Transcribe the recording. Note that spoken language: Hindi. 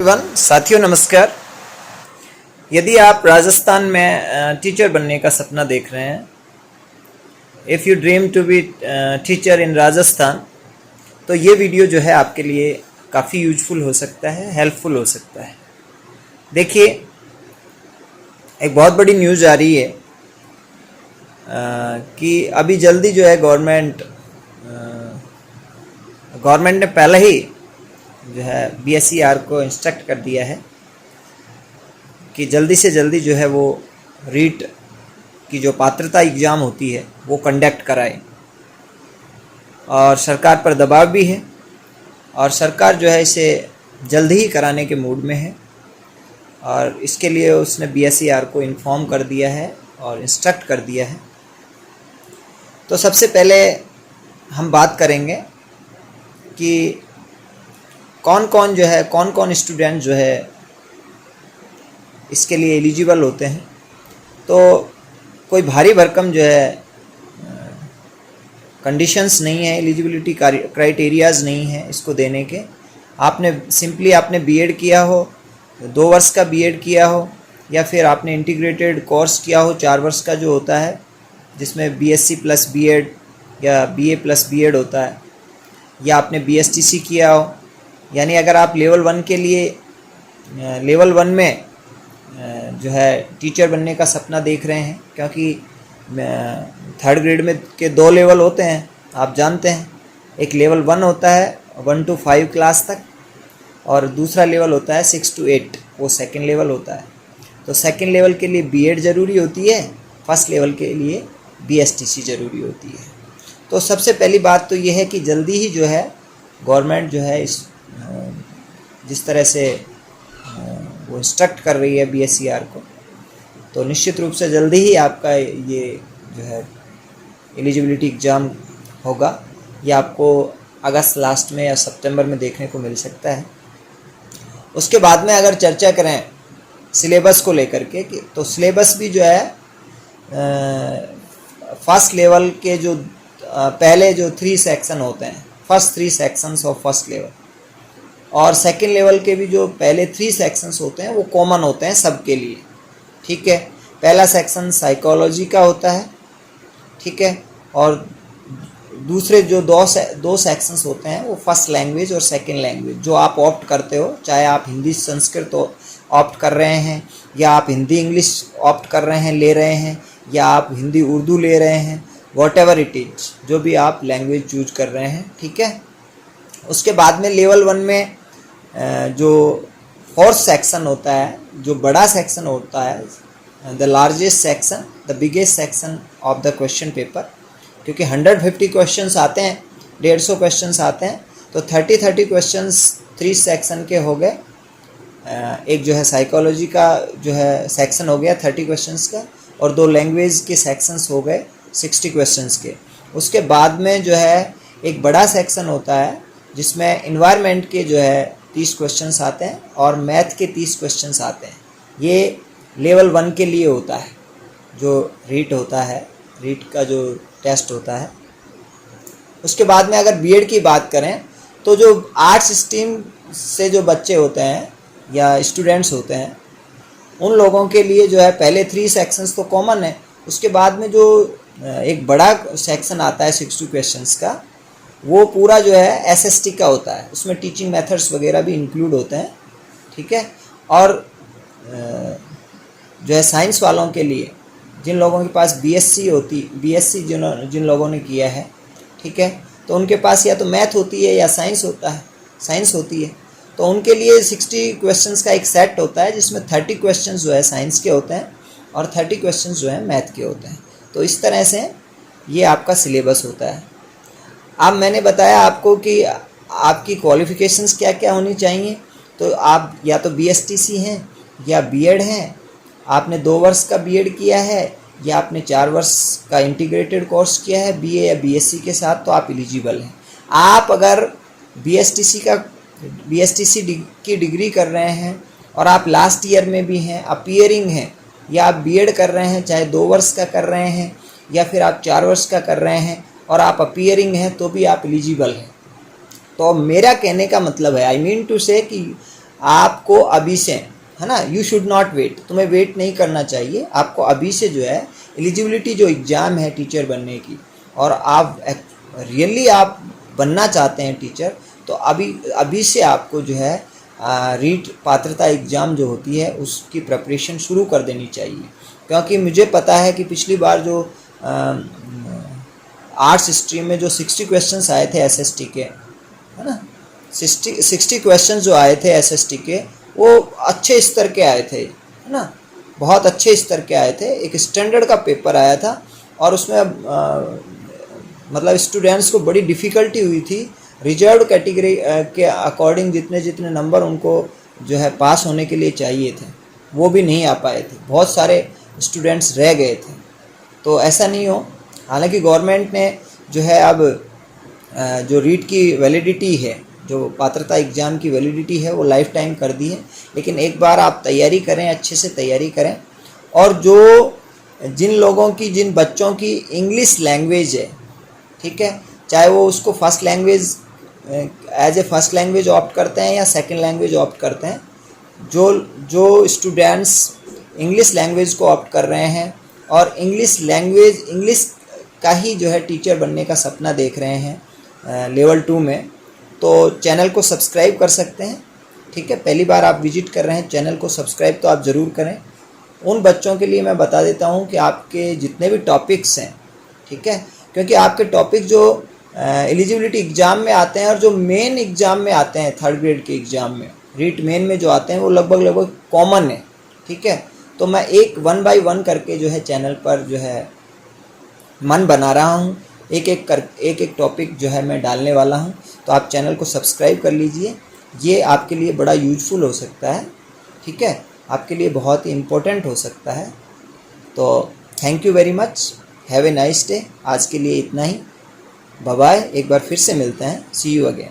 साथियों नमस्कार। यदि आप राजस्थान में टीचर बनने का सपना देख रहे हैं, if you dream to be teacher in Rajasthan, तो ये वीडियो जो है आपके लिए काफ़ी यूजफुल हो सकता है, हेल्पफुल हो सकता है। देखिए, एक बहुत बड़ी न्यूज़ आ रही है कि अभी जल्दी जो है गवर्नमेंट ने पहले ही जो है BSER को इंस्ट्रक्ट कर दिया है कि जल्दी से जल्दी जो है वो रीट की जो पात्रता एग्ज़ाम होती है वो कंडक्ट कराए, और सरकार पर दबाव भी है और सरकार जो है इसे जल्दी ही कराने के मूड में है, और इसके लिए उसने BSER को इन्फॉर्म कर दिया है और इंस्ट्रक्ट कर दिया है। तो सबसे पहले हम बात करेंगे कि कौन कौन स्टूडेंट जो है इसके लिए एलिजिबल होते हैं। तो कोई भारी भरकम जो है कंडीशंस नहीं है, एलिजिबिलिटी क्राइटेरियाज़ नहीं है इसको देने के। आपने बीएड किया हो, 2 वर्ष का बीएड किया हो, या फिर आपने इंटीग्रेटेड कोर्स किया हो 4 वर्ष का जो होता है, जिसमें BSc प्लस बीएड या BA प्लस बीएड होता है, या आपने BSTC किया हो। यानी अगर आप लेवल 1 के लिए लेवल 1 में जो है टीचर बनने का सपना देख रहे हैं, क्योंकि 3rd ग्रेड में के 2 लेवल होते हैं, आप जानते हैं। एक लेवल 1 होता है 1 to 5 क्लास तक, और दूसरा लेवल होता है 6 to 8, वो सेकंड लेवल होता है। तो सेकंड लेवल के लिए बीएड ज़रूरी होती है, फर्स्ट लेवल के लिए BSTC ज़रूरी होती है। तो सबसे पहली बात तो ये है कि जल्दी ही जो है गवर्नमेंट जो है जिस तरह से वो इंस्ट्रक्ट कर रही है BSER को, तो निश्चित रूप से जल्दी ही आपका ये जो है एलिजिबिलिटी एग्ज़ाम होगा। ये आपको अगस्त लास्ट में या सितंबर में देखने को मिल सकता है। उसके बाद में अगर चर्चा करें सिलेबस को लेकर के, तो सिलेबस भी जो है फर्स्ट लेवल के जो पहले जो 3 सेक्शन होते हैं, first 3 sections of first level, और सेकंड लेवल के भी जो पहले 3 सेक्शंस होते हैं वो कॉमन होते हैं सबके लिए, ठीक है। पहला सेक्शन साइकोलॉजी का होता है, ठीक है, और दूसरे जो 2 सेक्शंस होते हैं वो फर्स्ट लैंग्वेज और सेकंड लैंग्वेज जो आप ऑप्ट करते हो, चाहे आप हिंदी संस्कृत ऑप्ट कर रहे हैं, या आप हिंदी इंग्लिश ऑप्ट कर रहे हैं, ले रहे हैं, या आप हिंदी उर्दू ले रहे हैं, वॉट एवर इट इज, जो भी आप लैंग्वेज चूज कर रहे हैं, ठीक है। उसके बाद में लेवल 1 में जो 4th सेक्शन होता है, जो बड़ा सेक्शन होता है, the largest section, the biggest section of the question paper, क्योंकि 150 क्वेश्चंस आते हैं, 150 क्वेश्चंस आते हैं, तो 30 क्वेश्चंस 3 सेक्शन के हो गए। एक जो है साइकोलॉजी का जो है सेक्शन हो गया 30 क्वेश्चंस का, और 2 लैंग्वेज के सेक्शंस हो गए 60 क्वेश्चंस के। उसके बाद में जो है एक बड़ा सेक्शन होता है जिसमें इन्वायरमेंट के जो है 30 क्वेश्चंस आते हैं और मैथ के 30 क्वेश्चंस आते हैं। ये लेवल 1 के लिए होता है, जो रीट होता है, रीट का जो टेस्ट होता है। उसके बाद में अगर बीएड की बात करें, तो जो आर्ट्स स्ट्रीम से जो बच्चे होते हैं या स्टूडेंट्स होते हैं, उन लोगों के लिए जो है पहले 3 सेक्शंस तो कॉमन है। उसके बाद में जो एक बड़ा सेक्शन आता है 60 क्वेश्चंस का, वो पूरा जो है SST का होता है, उसमें टीचिंग मेथड्स वगैरह भी इंक्लूड होते हैं, ठीक है। और जो है साइंस वालों के लिए, जिन लोगों के पास BSc जिन लोगों ने किया है, ठीक है, तो उनके पास या तो मैथ होती है या साइंस होती है, तो उनके लिए 60 क्वेश्चंस का एक सेट होता है, जिसमें 30 क्वेश्चंस जो है साइंस के होते हैं और 30 क्वेश्चंस जो है मैथ के होते हैं। तो इस तरह से ये आपका सिलेबस होता है। अब मैंने बताया आपको कि आपकी क्वालिफ़िकेशंस क्या क्या होनी चाहिए। तो आप या तो BSTC हैं या बीएड हैं, आपने 2 वर्ष का बीएड किया है, या आपने 4 वर्ष का इंटीग्रेटेड कोर्स किया है BA या BSc के साथ, तो आप एलिजिबल हैं। आप अगर BSTC की डिग्री कर रहे हैं और आप लास्ट ईयर में भी हैं, अपीयरिंग हैं, या आप बीएड कर रहे हैं, चाहे 2 वर्ष का कर रहे हैं या फिर आप 4 वर्ष का कर रहे हैं, और आप अपीयरिंग हैं, तो भी आप एलिजिबल हैं। तो मेरा कहने का मतलब है, आई मीन टू से कि आपको अभी से, है ना, यू शुड नॉट वेट, तुम्हें वेट नहीं करना चाहिए, आपको अभी से जो है एलिजिबिलिटी जो एग्ज़ाम है टीचर बनने की, और आप रियली आप बनना चाहते हैं टीचर, तो अभी से आपको जो है रीट पात्रता एग्ज़ाम जो होती है उसकी प्रिपरेशन शुरू कर देनी चाहिए। क्योंकि मुझे पता है कि पिछली बार जो आर्ट्स स्ट्रीम में जो 60 क्वेश्चंस आए थे एसएसटी के, है ना, 60 क्वेश्चंस जो आए थे एसएसटी के, वो अच्छे स्तर के आए थे, है ना, बहुत अच्छे स्तर के आए थे। एक स्टैंडर्ड का पेपर आया था और उसमें मतलब स्टूडेंट्स को बड़ी डिफ़िकल्टी हुई थी। रिजर्व कैटेगरी के अकॉर्डिंग जितने जितने नंबर उनको जो है पास होने के लिए चाहिए थे वो भी नहीं आ पाए थे, बहुत सारे स्टूडेंट्स रह गए थे। तो ऐसा नहीं हो, हालांकि गवर्नमेंट ने जो है अब जो रीट की वैलिडिटी है, जो पात्रता एग्ज़ाम की वैलिडिटी है वो लाइफ टाइम कर दी है, लेकिन एक बार आप तैयारी करें, अच्छे से तैयारी करें। और जो जिन बच्चों की इंग्लिश लैंग्वेज है, ठीक है, चाहे वो उसको first language as a first language opt करते हैं या सेकंड लैंग्वेज ऑप्ट करते हैं, जो स्टूडेंट्स इंग्लिश लैंग्वेज को ऑप्ट कर रहे हैं और इंग्लिश का ही जो है टीचर बनने का सपना देख रहे हैं लेवल 2 में, तो चैनल को सब्सक्राइब कर सकते हैं। ठीक है, पहली बार आप विजिट कर रहे हैं, चैनल को सब्सक्राइब तो आप ज़रूर करें। उन बच्चों के लिए मैं बता देता हूं कि आपके जितने भी टॉपिक्स हैं, ठीक है, क्योंकि आपके टॉपिक जो एलिजिबिलिटी एग्ज़ाम में आते हैं और जो मेन एग्ज़ाम में आते हैं, 3rd ग्रेड के एग्ज़ाम में रीट मेन में जो आते हैं वो लगभग कॉमन है। ठीक है, तो मैं एक 1 बाय 1 करके जो है चैनल पर जो है मन बना रहा हूँ, एक एक टॉपिक जो है मैं डालने वाला हूँ। तो आप चैनल को सब्सक्राइब कर लीजिए, ये आपके लिए बड़ा यूजफुल हो सकता है। ठीक है, आपके लिए बहुत ही इम्पोर्टेंट हो सकता है। तो thank you very much, have a nice day. आज के लिए इतना ही, बाय बाय। एक बार फिर से मिलते हैं, सी यू अगेन।